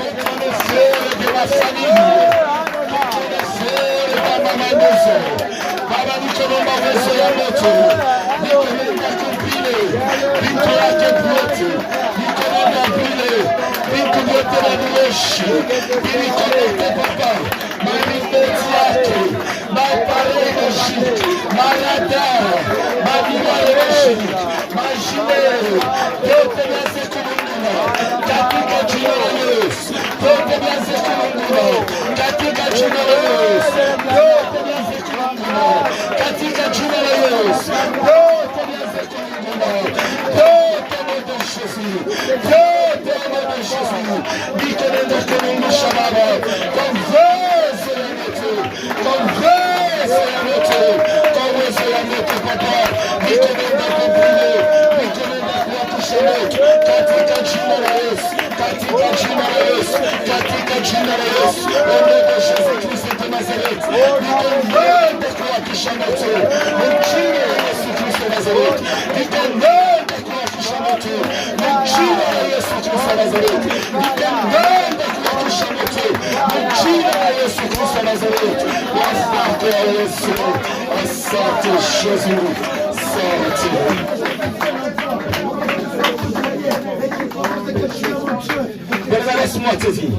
De la famille, dans ma maison, Baba nous connaissons ma maison à notre, nous connaissons ma compilé, nous connaissons ma brûlé, nous connaissons ma brûlé, nous connaissons ma bouche, nous connaissons papa, ma ripotiate, ma parole magique, ma radar, ma mémoire magique, ma gilet, Deus te benze kumunguna, katika jina la Yesu. Deus te benze kumunguna, katika jina la Yesu. Deus te benze kumunguna, katika jina la Yesu. Deus te benze kumunguna, Deus te benze Jesus. Deus te benze Jesus. Nikonenda kumunguna shababa, converse la note, converse la note, converse la note papa. Nikonenda kumunguna, nikonenda katika jina la Yesu, katika jina la Yesu, katika jina la Yesu, au nom de Jésus-Christ de Nazareth, nikonenda kuhakisha moto, mjina la Yesu Kristo Nazareth, nikonenda kuhakisha moto, mjina la Yesu Kristo Nazareth, nikonenda kuhakisha moto, mjina la Yesu Kristo Nazareth. Asante Yesu, asante Jésus, asante. Laisse-moi te dire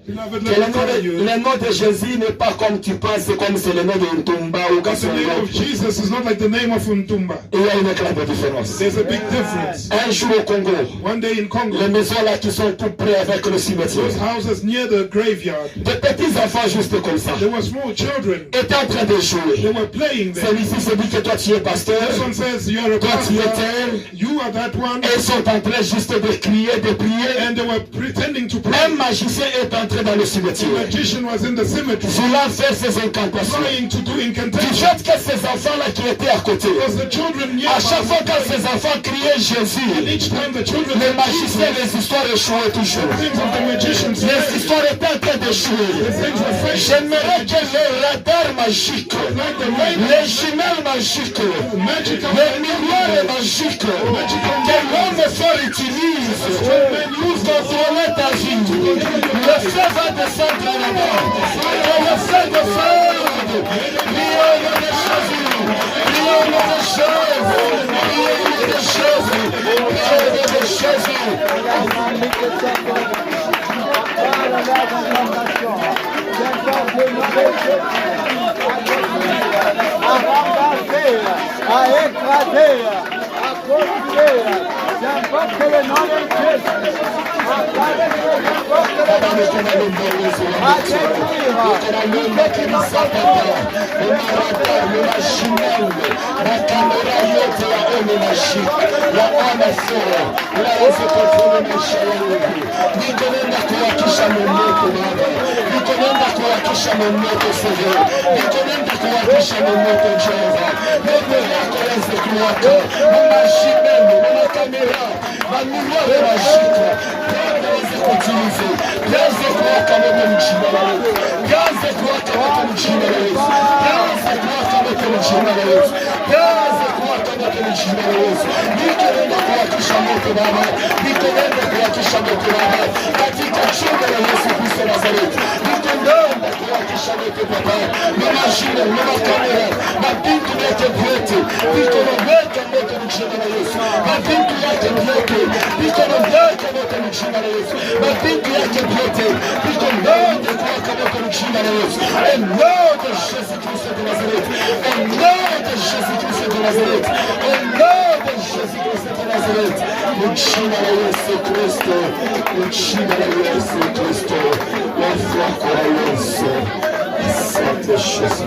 Beloved, que let me tell you, le nom de Jésus n'est pas comme tu penses, comme c'est le nom de Ntumba ou that the name of Jesus is not like the name of Ntumba. Il y a une grande différence. There's a big difference. Un jour au Congo, One day in Congo, les maisons là qui sont tout près avec le cimetière, those houses near the graveyard, des petits enfants juste comme ça, there were small children. étaient en train de They jouer. were playing there. Celui-ci se dit que toi tu es pasteur, This one says, you're a toi tu es pastor. tel, You are that one. et ils sont en train juste de crier, de prier. And they were pretending to Un pray. magicien est entré dans le The cimetière, magician was in the cemetery voulant faire ses incantations. trying to do Du incantations. fait que ces enfants-là qui étaient à côté, Because the children near à chaque fois que ces enfants criaient Jésus, each time the children les said magiciens, Jesus, les histoires échouaient toujours. things of the magicians Les failed. histoires étaient en train d'échouer. Things were fake. J'aimerais que les radars magiques, les jumelles magiques, les miroirs magiques que l'homme fort utilise pour contrôler ta vie. Le feu va descendre là-bas. Et le feu de feu. Prions au nom de Jésus. Prions au nom de Jésus. Prions au nom de Jésus. Prions au nom de Jésus. A écraser, à construire, j'invoque le nom de Jésus. À détruire, Mapindu yake yake vyote. Viko ndoto kwako Bwana kuchina na Yesu. Ndoto Yesu Kristo wa Nazareti. Ndoto Yesu Kristo wa Nazareti. Ndoto Yesu Kristo wa Nazareti. Kuchina na Yesu Kristo. Kuchina na Yesu Kristo. Wafako wa Yesu. Asante Yesu.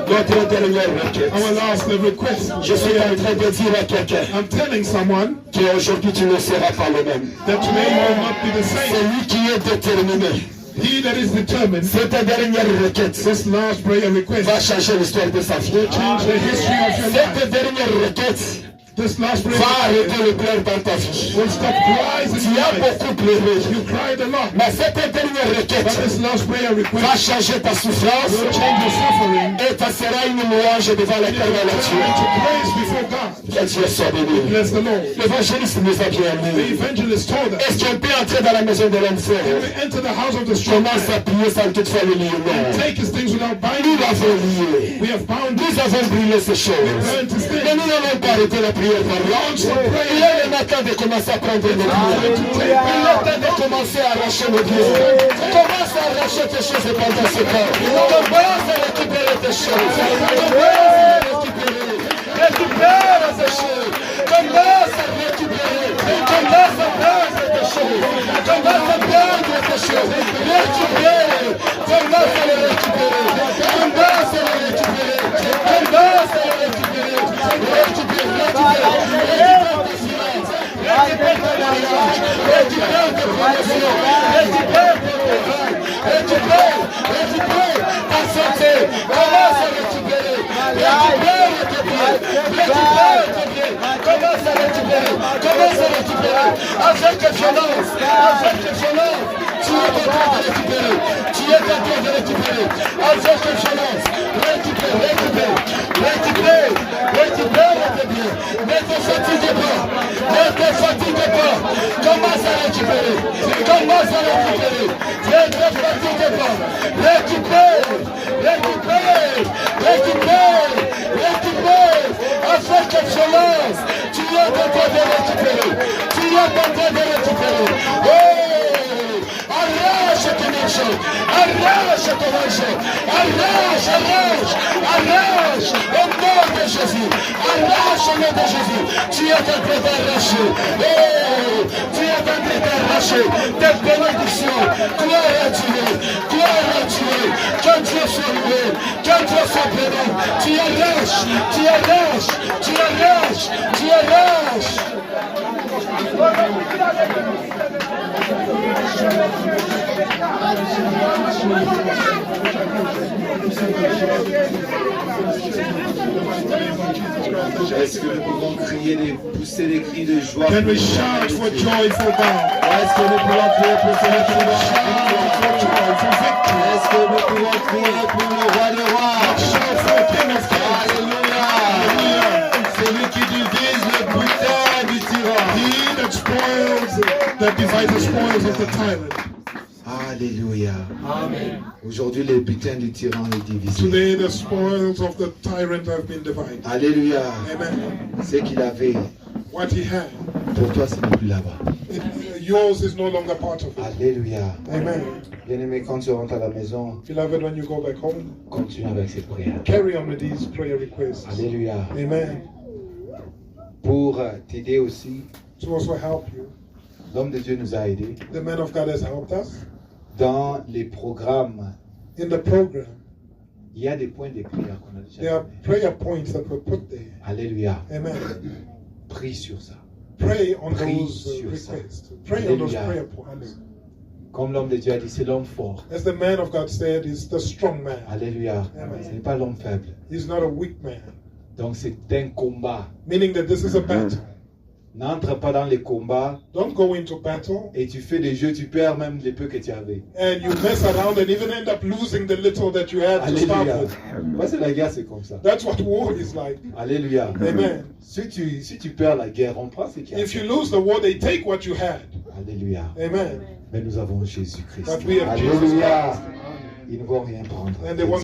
Notre dernière requête. Our last request. Je suis en train de dire à quelqu'un I'm telling someone qu'aujourd'hui tu ne seras pas le même. that today will not be the same. Celui qui est déterminé, He that is determined, cette dernière requête this last prayer request, va changer l'histoire de sa vie. change the history of your life. Cette dernière requête This last prayer va request arrêter le pleurs dans ta vie. will stop cries in Tu your as life. beaucoup pleuré. You cried a lot. Mais cette dernière But requête this last prayer va request changer ta souffrance will change your suffering et ça sera une louange devant l'éternel Dieu. to praise before God. Que Dieu soit béni. Bless the Lord. L'évangéliste nous a bien The dit. evangelist told us, Est-ce qu'on peut entrer dans la maison de l'homme frère? we enter the house of the strong Commence man, à prier sans toutefois le lier. take his things without Nous binding. l'avons lié. We have bound Nous it. avons brûlé ces choses. Burnt his Mais things. nous n'allons pas arrêter la prière par là. Il est le matin de commencer à prendre nos prières. Il est temps de commencer à arracher nos biens. Commence à arracher tes choses pendant ce temps. Commence à récupérer tes choses. Commence à récupérer. Récupère ces choses. Commence à récupérer. Commence à prendre tes choses. Commence à prendre tes choses. Récupère. Commence à les récupérer. Commence à les récupérer. Commence à les récupérer. Récupère. Récupère ta mariage. Récupère ta promotion. Récupère ton travail. Récupère ta santé. Commence à récupérer. Récupère tes biens. Récupère tes biens. Commence à récupérer. Commence à récupérer. Avec violence. Avec violence. Tu es en train de récupérer. Tu es en train de récupérer. Avec violence. Récupère. Récupère tes biens. Ne te fatigue pas. Ne te fatigue pas. Commence à récupérer. Commence à récupérer. Ne te fatigue pas. Récupère. Avec violence. Tu es en train de récupérer. Oh! Arrache ton argent. Arrache ton argent. Arrache. Au nom de Jésus. Arrache au nom de Jésus. Tu es en train d'arracher. Oh! Tu es en train d'arracher tes bénédictions. Gloire à Dieu. Que Dieu soit loué. Que Dieu soit béni. Tu arraches. Est-ce que nous pouvons pousser des cris de joie? Can we shout for joy for God? Est-ce que nous pouvons prier pour ce Est-ce que nous pouvons prier pour le roi des rois? Shout for the King of Kings. Alléluia. Celui qui divise le butin du tyran. He that divides the spoils of the tyrant. Alléluia. Amen. Aujourd'hui, le butin du tyran est divisé. Today the spoils of the tyrant have been divided. Alléluia. Amen. Ce qu'il avait, What he had, pour toi, ce n'est plus là-bas. yours is no longer part of it. Alléluia. Amen. Bien-aimé, quand tu rentres à la maison, Beloved, when you go back home, continue avec cette prière. carry on with these prayer requests. Alléluia. Amen. Pour t'aider aussi, To also help you. l'homme de Dieu nous a aidés The man of God has helped us. dans les programmes. In the program, Il y a des points de prière qu'on a déjà there are donnés. prayer points that were put there. Alléluia. Amen. Prie sur ça. Pray on Prie those sur ça. requests. Pray on those Alléluia. prayer points. Comme l'homme de Dieu a dit, c'est l'homme fort. As the man of God said, he's the strong man. Alléluia. Amen. Ce n'est pas l'homme faible. He's not a weak man. Donc c'est un combat. Meaning that this is a battle. N'entre pas dans les combats Don't go into battle et tu fais des jeux, tu perds même les peu que tu avais. and you mess around and even end up losing the little that you had to start Alléluia. with. Moi, c'est la guerre, c'est comme ça. That's what war is like. Alléluia. Amen. Si tu perds la guerre, on prend ce qu'il y a. If you lose the war, they take what you had. Alléluia. Amen. Mais nous avons Jésus-Christ. But we have Jesus Alléluia. Christ. Ils ne vont rien prendre. And they won't